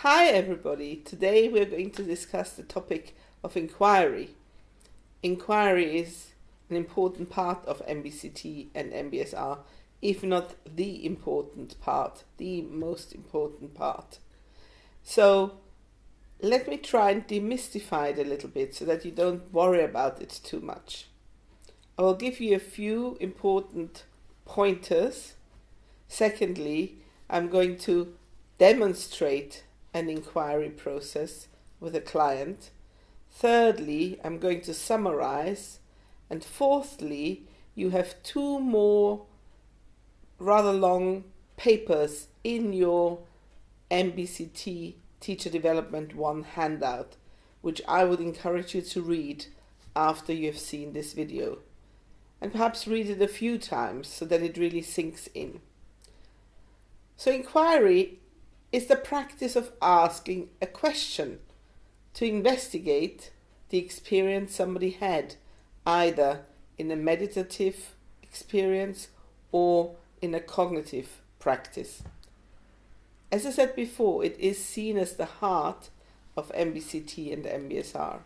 Hi everybody, today we're going to discuss the topic of inquiry. Inquiry is an important part of MBCT and MBSR, if not the important part, the most important part. So let me try and demystify it a little bit so that you don't worry about it too much. I will give you a few important pointers. Secondly, I'm going to demonstrate an inquiry process with a client. Thirdly, I'm going to summarize. And fourthly, you have two more rather long papers in your MBCT Teacher Development 1 handout, which I would encourage you to read after you have seen this video. And perhaps read it a few times so that it really sinks in. So inquiry is the practice of asking a question to investigate the experience somebody had, either in a meditative experience or in a cognitive practice. As I said before, it is seen as the heart of MBCT and MBSR.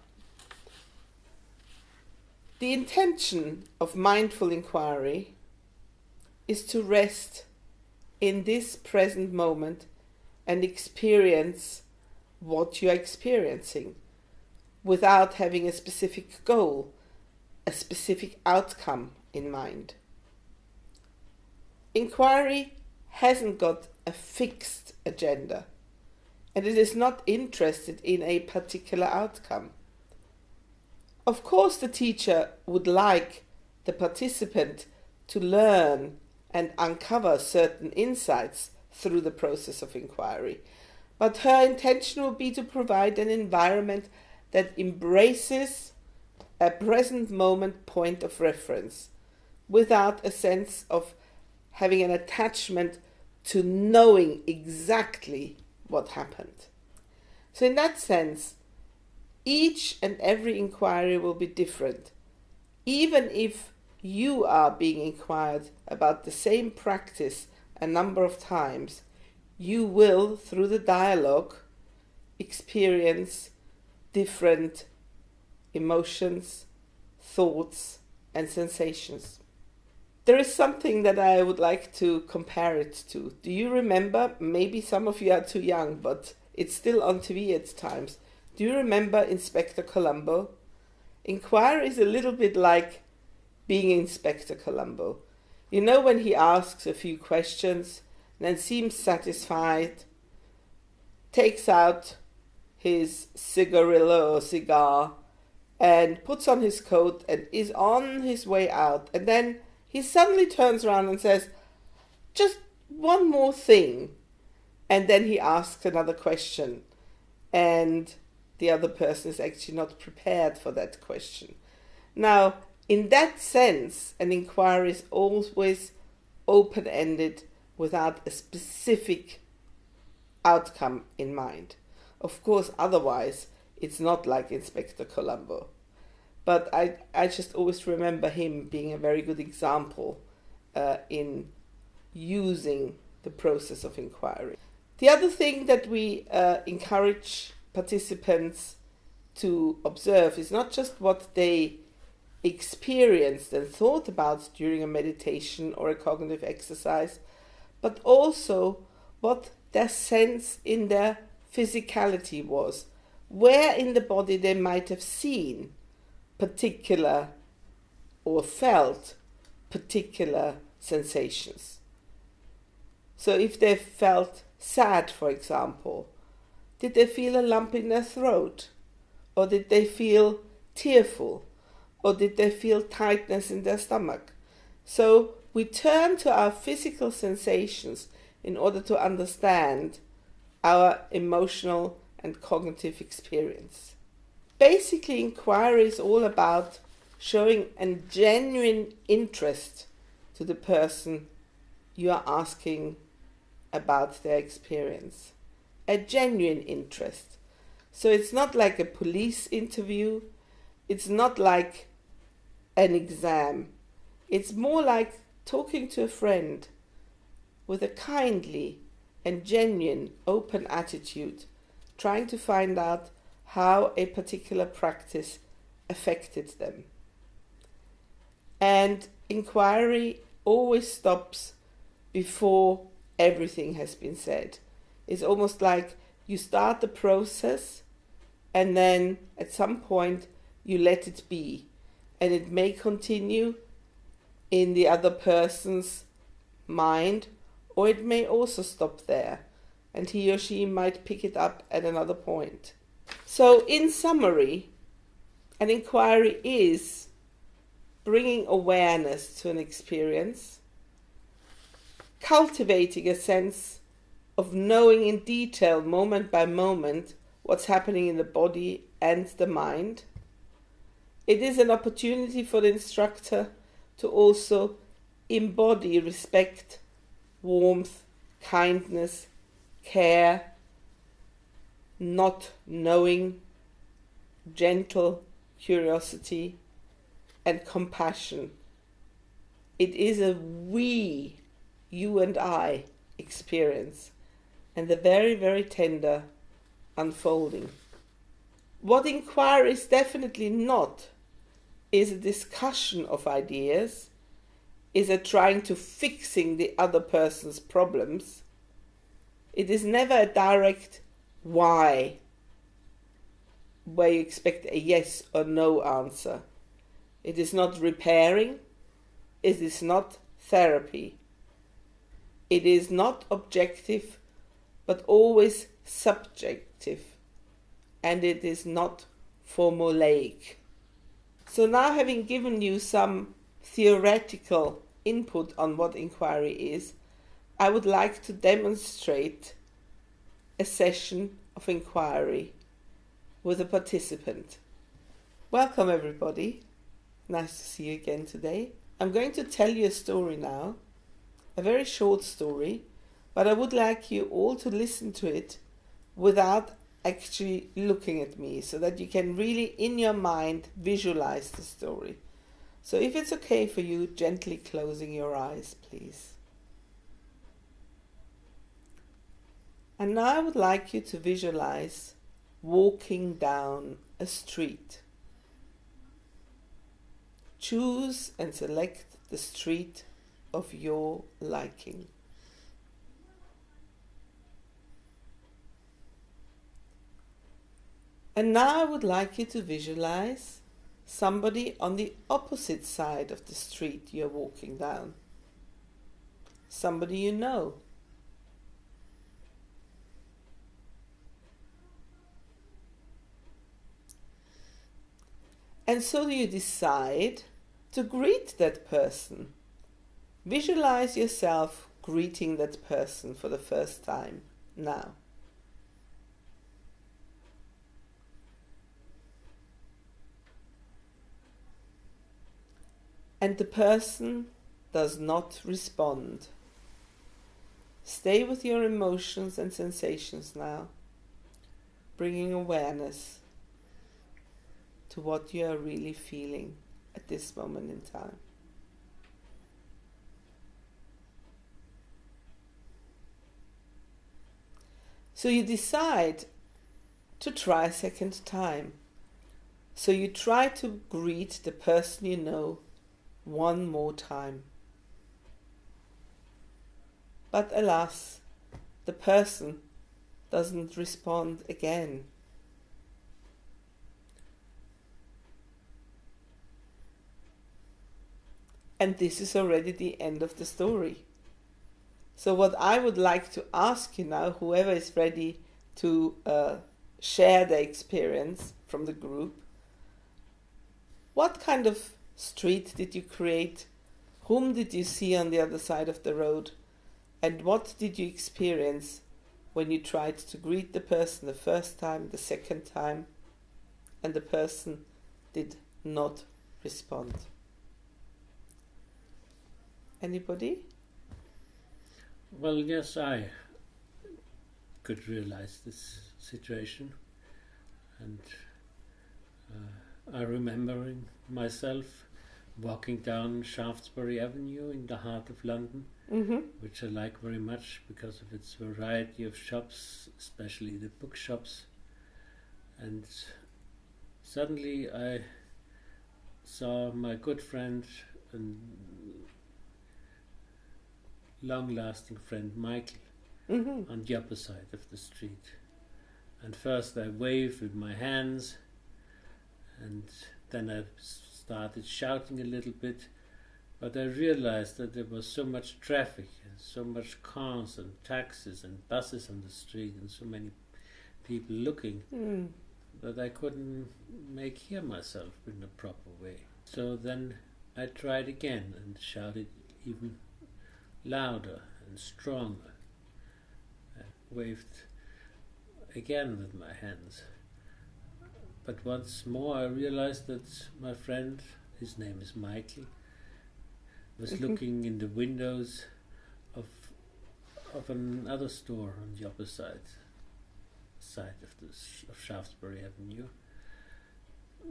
The intention of mindful inquiry is to rest in this present moment and experience what you are experiencing without having a specific goal, a specific outcome in mind. Inquiry hasn't got a fixed agenda, and it is not interested in a particular outcome. Of course, the teacher would like the participant to learn and uncover certain insights through the process of inquiry, but her intention will be to provide an environment that embraces a present moment point of reference without a sense of having an attachment to knowing exactly what happened. So in that sense, each and every inquiry will be different. Even if you are being inquired about the same practice a number of times, you will, through the dialogue, experience different emotions, thoughts, and sensations. There is something that I would like to compare it to. Do you remember, maybe some of you are too young, but it's still on TV at times. Do you remember Inspector Columbo? Inquiry is a little bit like being Inspector Columbo. You know, when he asks a few questions, then seems satisfied, takes out his cigarillo or cigar, and puts on his coat and is on his way out. And then he suddenly turns around and says, just one more thing. And then he asks another question. And the other person is actually not prepared for that question. Now, in that sense, an inquiry is always open-ended without a specific outcome in mind. Of course, otherwise, it's not like Inspector Columbo. But I just always remember him being a very good example in using the process of inquiry. The other thing that we encourage participants to observe is not just what they experienced and thought about during a meditation or a cognitive exercise, but also what their sense in their physicality was, where in the body they might have seen particular or felt particular sensations. So if they felt sad, for example, did they feel a lump in their throat? Or did they feel tearful? Or did they feel tightness in their stomach? So we turn to our physical sensations in order to understand our emotional and cognitive experience. Basically, inquiry is all about showing a genuine interest to the person you are asking about their experience. A genuine interest. So it's not like a police interview. It's not like an exam. It's more like talking to a friend with a kindly and genuine, open attitude trying to find out how a particular practice affected them. And inquiry always stops before everything has been said. It's almost like you start the process and then at some point you let it be. And it may continue in the other person's mind, or it may also stop there, and he or she might pick it up at another point. So in summary, an inquiry is bringing awareness to an experience, cultivating a sense of knowing in detail, moment by moment, what's happening in the body and the mind. It is an opportunity for the instructor to also embody respect, warmth, kindness, care, not knowing, gentle curiosity, and compassion. It is a we, you and I, experience, and a very, very tender unfolding. What inquiry is definitely not is a discussion of ideas, is a trying to fixing the other person's problems. It is never a direct why, where you expect a yes or no answer. It is not repairing. It is not therapy. It is not objective, but always subjective. And it is not formulaic. So now, having given you some theoretical input on what inquiry is, I would like to demonstrate a session of inquiry with a participant. Welcome everybody. Nice to see you again today. I'm going to tell you a story now, a very short story, but I would like you all to listen to it without actually looking at me, so that you can really in your mind visualize the story. So if it's okay for you, gently closing your eyes, please. And now I would like you to visualize walking down a street. Choose and select the street of your liking. And now I would like you to visualize somebody on the opposite side of the street you're walking down. Somebody you know. And so you decide to greet that person. Visualize yourself greeting that person for the first time now. And the person does not respond. Stay with your emotions and sensations now, bringing awareness to what you are really feeling at this moment in time. So you decide to try a second time. So you try to greet the person you know one more time. But alas, the person doesn't respond again. And this is already the end of the story. So what I would like to ask you now, whoever is ready to share their experience from the group, what kind of street did you create? Whom did you see on the other side of the road? And what did you experience when you tried to greet the person the first time, the second time, and the person did not respond? Anybody? Well, yes, I could realize this situation, and I remembering myself walking down Shaftesbury Avenue in the heart of London, which I like very much because of its variety of shops, especially the bookshops. And suddenly I saw my good friend and long-lasting friend Michael on the other side of the street. And first I waved with my hands, and then I started shouting a little bit, but I realized that there was so much traffic, and so much cars and taxis and buses on the street, and so many people looking, that I couldn't hear myself in a proper way. So then I tried again and shouted even louder and stronger. I waved again with my hands. But once more I realized that my friend, his name is Michael, was looking in the windows of another store on the opposite side of Shaftesbury Avenue.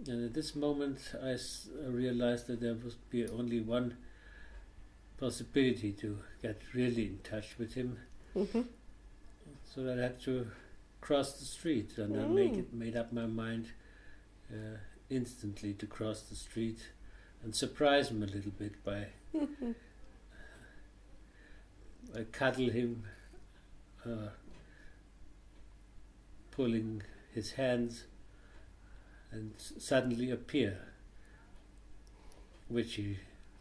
And at this moment I realized that there would be only one possibility to get really in touch with him. So that I had to cross the street, and I made up my mind instantly to cross the street and surprise him a little bit by I cuddle him, pulling his hands, and suddenly appear, which he,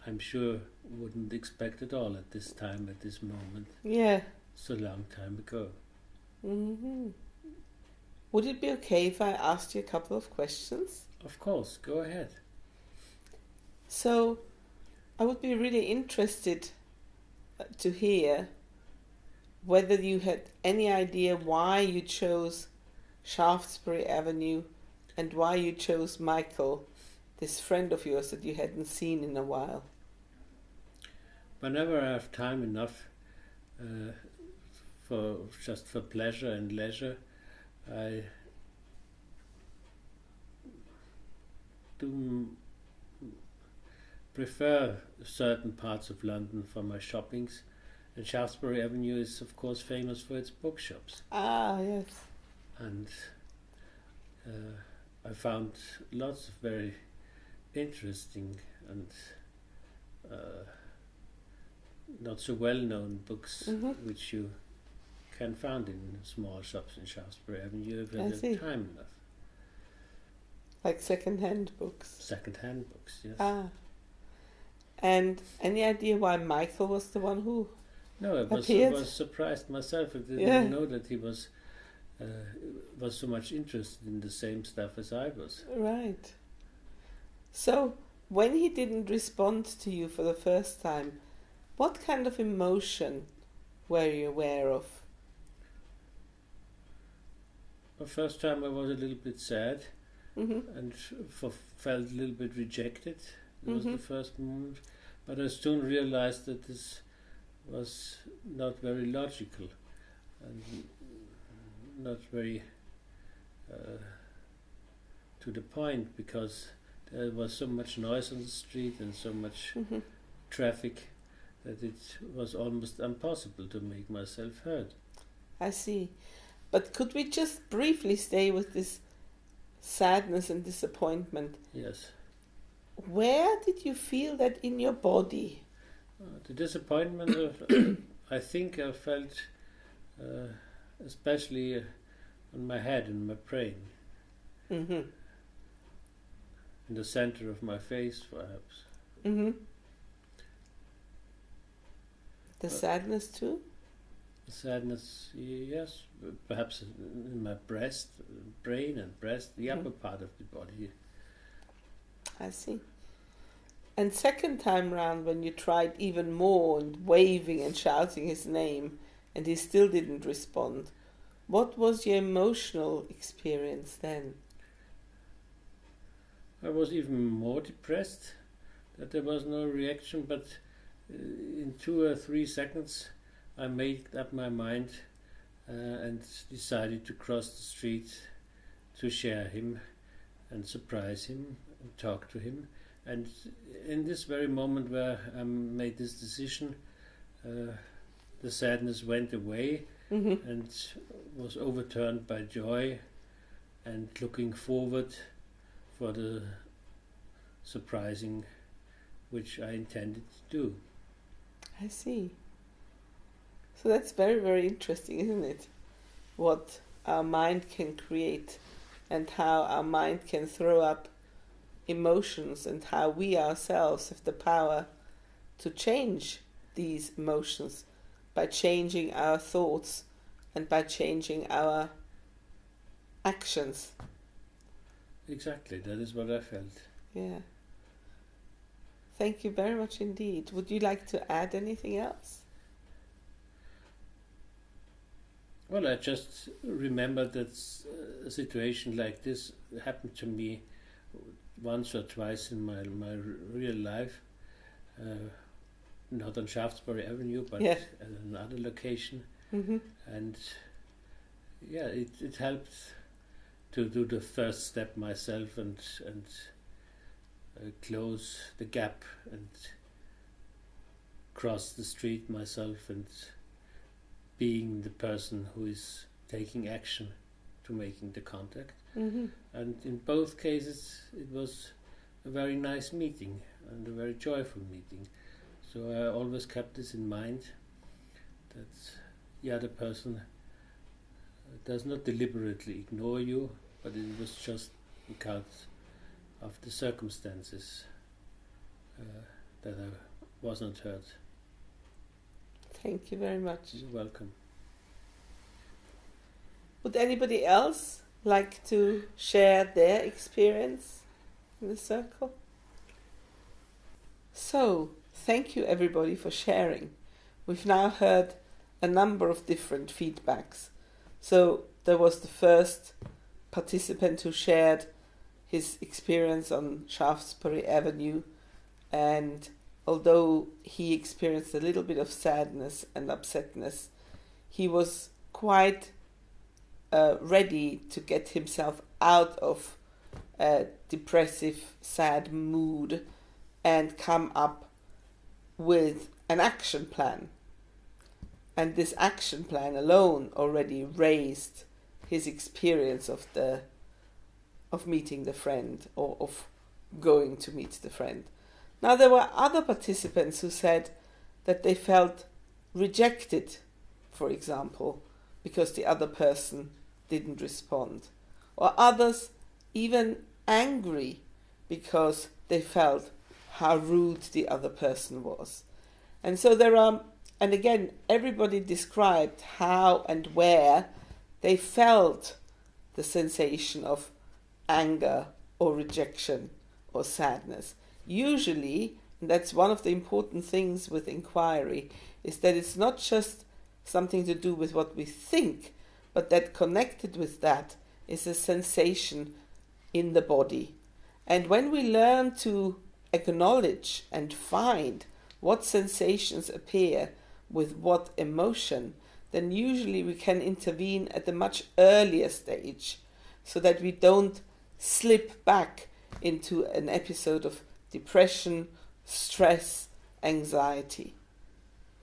I'm sure, wouldn't expect at all at this time, at this moment. Yeah. So long time ago. Would it be okay if I asked you a couple of questions? Of course, go ahead. So, I would be really interested to hear whether you had any idea why you chose Shaftesbury Avenue and why you chose Michael, this friend of yours that you hadn't seen in a while. Whenever I have time enough for pleasure and leisure, I do prefer certain parts of London for my shoppings, and Shaftesbury Avenue is of course famous for its bookshops. Ah, yes. And I found lots of very interesting and not so well-known books which you can find in small shops in Shaftesbury Avenue if you have time enough. Like second-hand books? Second-hand books, yes. Ah. And any idea why Michael was the one who No, appeared? I was surprised myself. I didn't know that he was so much interested in the same stuff as I was. Right. So, when he didn't respond to you for the first time, what kind of emotion were you aware of? The first time I was a little bit sad and felt a little bit rejected. It was the first moment. But I soon realized that this was not very logical and not very to the point, because there was so much noise on the street and so much traffic that it was almost impossible to make myself heard. I see. But could we just briefly stay with this sadness and disappointment? Yes. Where did you feel that in your body? The disappointment, I think I felt especially on my head and my brain. In the center of my face, perhaps. The sadness too? Sadness, yes, perhaps in my brain and breast, the upper part of the body. I see. And second time round, when you tried even more and waving and shouting his name, and he still didn't respond, what was your emotional experience then? I was even more depressed that there was no reaction, but in 2 or 3 seconds I made up my mind and decided to cross the street to share him and surprise him and talk to him. And in this very moment where I made this decision, the sadness went away and was overturned by joy and looking forward for the surprising which I intended to do. I see. So that's very, very interesting, isn't it? What our mind can create and how our mind can throw up emotions and how we ourselves have the power to change these emotions by changing our thoughts and by changing our actions. Exactly, that is what I felt. Yeah. Thank you very much indeed. Would you like to add anything else? Well, I just remember that a situation like this happened to me once or twice in my real life, not on Shaftesbury Avenue, but Yeah. at another location. Mm-hmm. And yeah, it helped to do the first step myself and close the gap and cross the street myself and being the person who is taking action to making the contact. Mm-hmm. And in both cases it was a very nice meeting and a very joyful meeting. So I always kept this in mind, that the other person does not deliberately ignore you, but it was just because of the circumstances that I was not heard. Thank you very much. You're welcome. Would anybody else like to share their experience in the circle? So, thank you everybody for sharing. We've now heard a number of different feedbacks. So, there was the first participant who shared his experience on Shaftesbury Avenue, and although he experienced a little bit of sadness and upsetness, he was quite ready to get himself out of a depressive, sad mood and come up with an action plan. And this action plan alone already raised his experience of meeting the friend, or of going to meet the friend. Now, there were other participants who said that they felt rejected, for example, because the other person didn't respond. Or others even angry because they felt how rude the other person was. And so and again, everybody described how and where they felt the sensation of anger or rejection or sadness. Usually, and that's one of the important things with inquiry, is that it's not just something to do with what we think, but that connected with that is a sensation in the body. And when we learn to acknowledge and find what sensations appear with what emotion, then usually we can intervene at a much earlier stage so that we don't slip back into an episode of depression, stress, anxiety.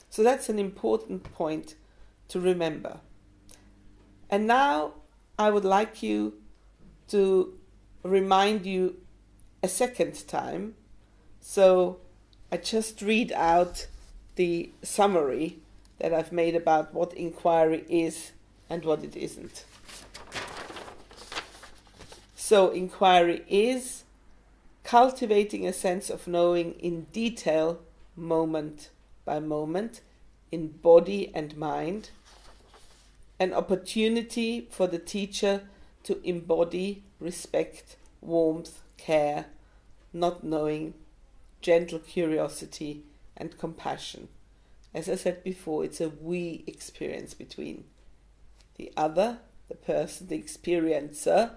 So that's an important point to remember. And now I would like you to remind you a second time. So I just read out the summary that I've made about what inquiry is and what it isn't. So inquiry is cultivating a sense of knowing in detail, moment by moment, in body and mind, an opportunity for the teacher to embody respect, warmth, care, not knowing, gentle curiosity and compassion. As I said before, it's a we experience between the other, the person, the experiencer,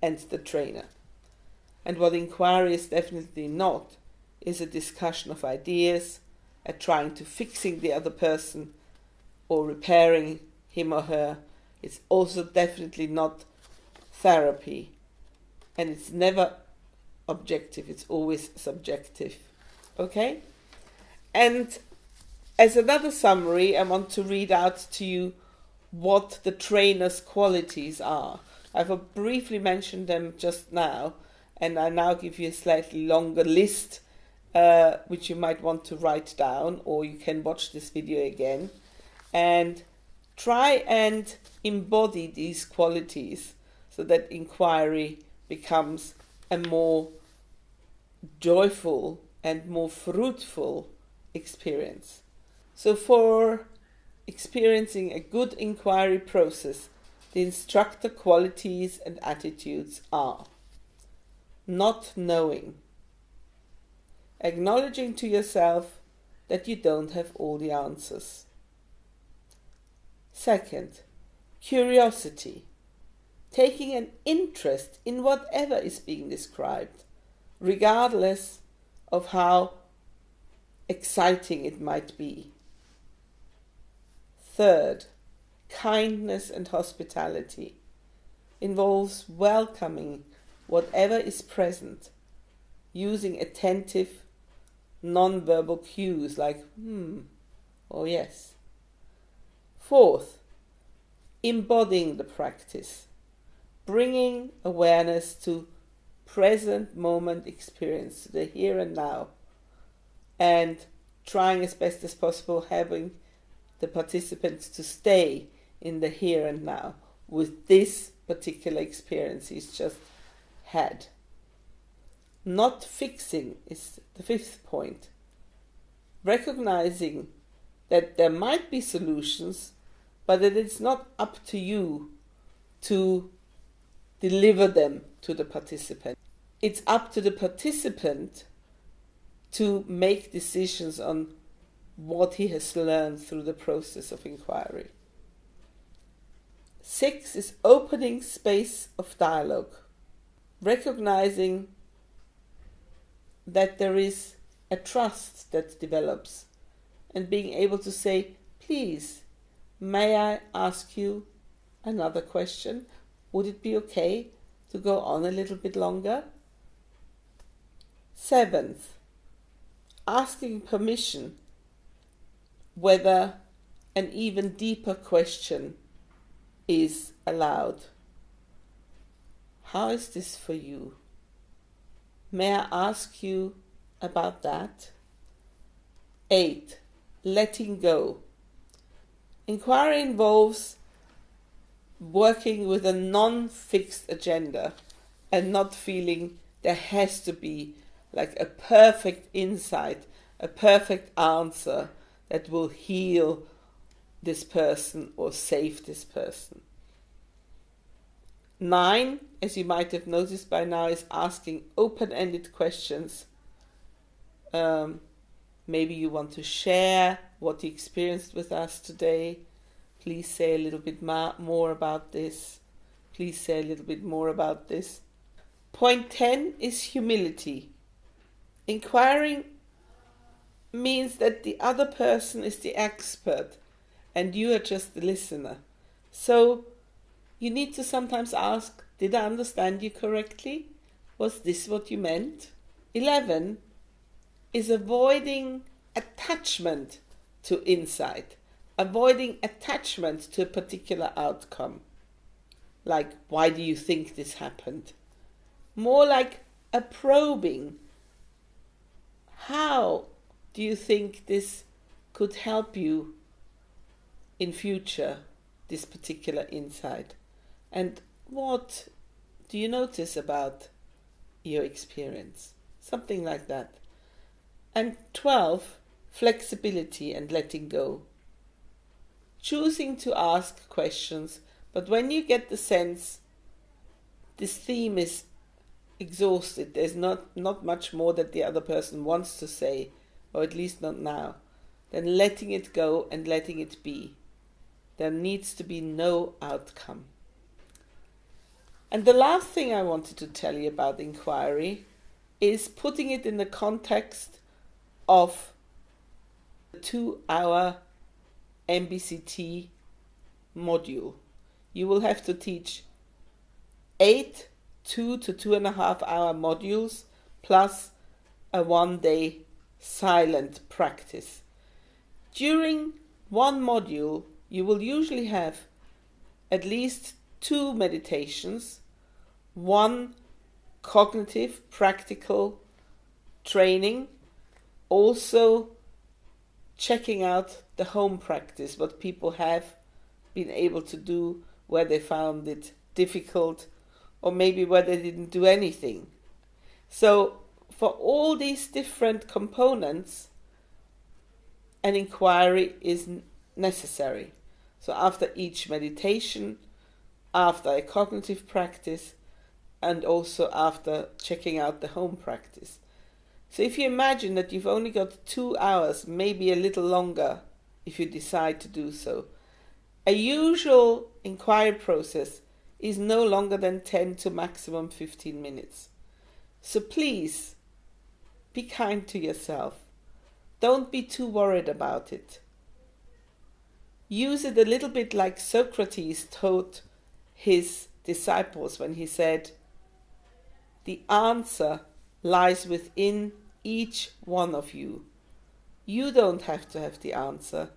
and the trainer. And what inquiry is definitely not is a discussion of ideas, a trying to fixing the other person or repairing him or her. It's also definitely not therapy. And it's never objective, it's always subjective. Okay? And as another summary, I want to read out to you what the trainer's qualities are. I've briefly mentioned them just now, and I now give you a slightly longer list, which you might want to write down, or you can watch this video again, and try and embody these qualities so that inquiry becomes a more joyful and more fruitful experience. So for experiencing a good inquiry process, the instructor qualities and attitudes are: not knowing, acknowledging to yourself that you don't have all the answers. Second, curiosity, taking an interest in whatever is being described, regardless of how exciting it might be. Third, kindness and hospitality involves welcoming whatever is present, using attentive, non-verbal cues like or yes. Fourth, embodying the practice, bringing awareness to present moment experience, to the here and now, and trying as best as possible having the participants to stay in the here and now with this particular experience he's just had. Not fixing is the fifth point. Recognizing that there might be solutions, but that it's not up to you to deliver them to the participant. It's up to the participant to make decisions on what he has learned through the process of inquiry. 6 is opening space of dialogue, recognizing that there is a trust that develops, and being able to say, please, may I ask you another question? Would it be okay to go on a little bit longer? 7th, asking permission whether an even deeper question is allowed. How is this for you? May I ask you about that? 8, letting go. Inquiry involves working with a non-fixed agenda and not feeling there has to be like a perfect insight, a perfect answer that will heal this person or save this person. 9, as you might have noticed by now, is asking open-ended questions. Maybe you want to share what you experienced with us today. Please say a little bit more about this. Please say a little bit more about this. Point 10 is humility. Inquiring means that the other person is the expert and you are just the listener. So you need to sometimes ask, did I understand you correctly? Was this what you meant? 11 is avoiding attachment to insight, avoiding attachment to a particular outcome. Like, why do you think this happened? More like a probing. How do you think this could help you in future, this particular insight? And what do you notice about your experience? Something like that. And 12, flexibility and letting go. Choosing to ask questions, but when you get the sense this theme is exhausted, there's not much more that the other person wants to say, or at least not now, then letting it go and letting it be. There needs to be no outcome. And the last thing I wanted to tell you about inquiry is putting it in the context of the 2-hour MBCT module. You will have to teach 8 2 to 2.5 hour modules plus a 1-day silent practice. During one module, you will usually have at least 2 meditations, one cognitive, practical training, also checking out the home practice, what people have been able to do, where they found it difficult, or maybe where they didn't do anything. So for all these different components, an inquiry is necessary. So after each meditation, after a cognitive practice, and also after checking out the home practice. So if you imagine that you've only got 2 hours, maybe a little longer if you decide to do so, a usual inquiry process is no longer than 10 to maximum 15 minutes. So please, be kind to yourself. Don't be too worried about it. Use it a little bit like Socrates taught his disciples when he said, the answer lies within each one of you. You don't have to have the answer.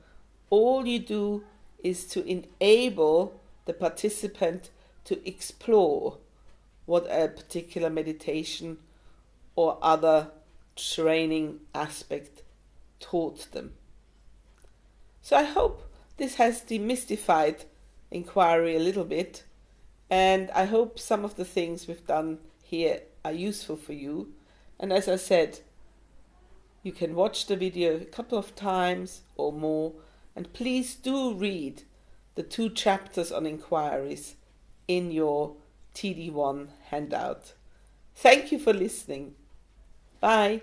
All you do is to enable the participant to explore what a particular meditation or other training aspect taught them. So I hope this has demystified inquiry a little bit, and I hope some of the things we've done here are useful for you. And as I said, you can watch the video a couple of times or more, and please do read the 2 chapters on inquiries in your TD1 handout. Thank you for listening. Bye.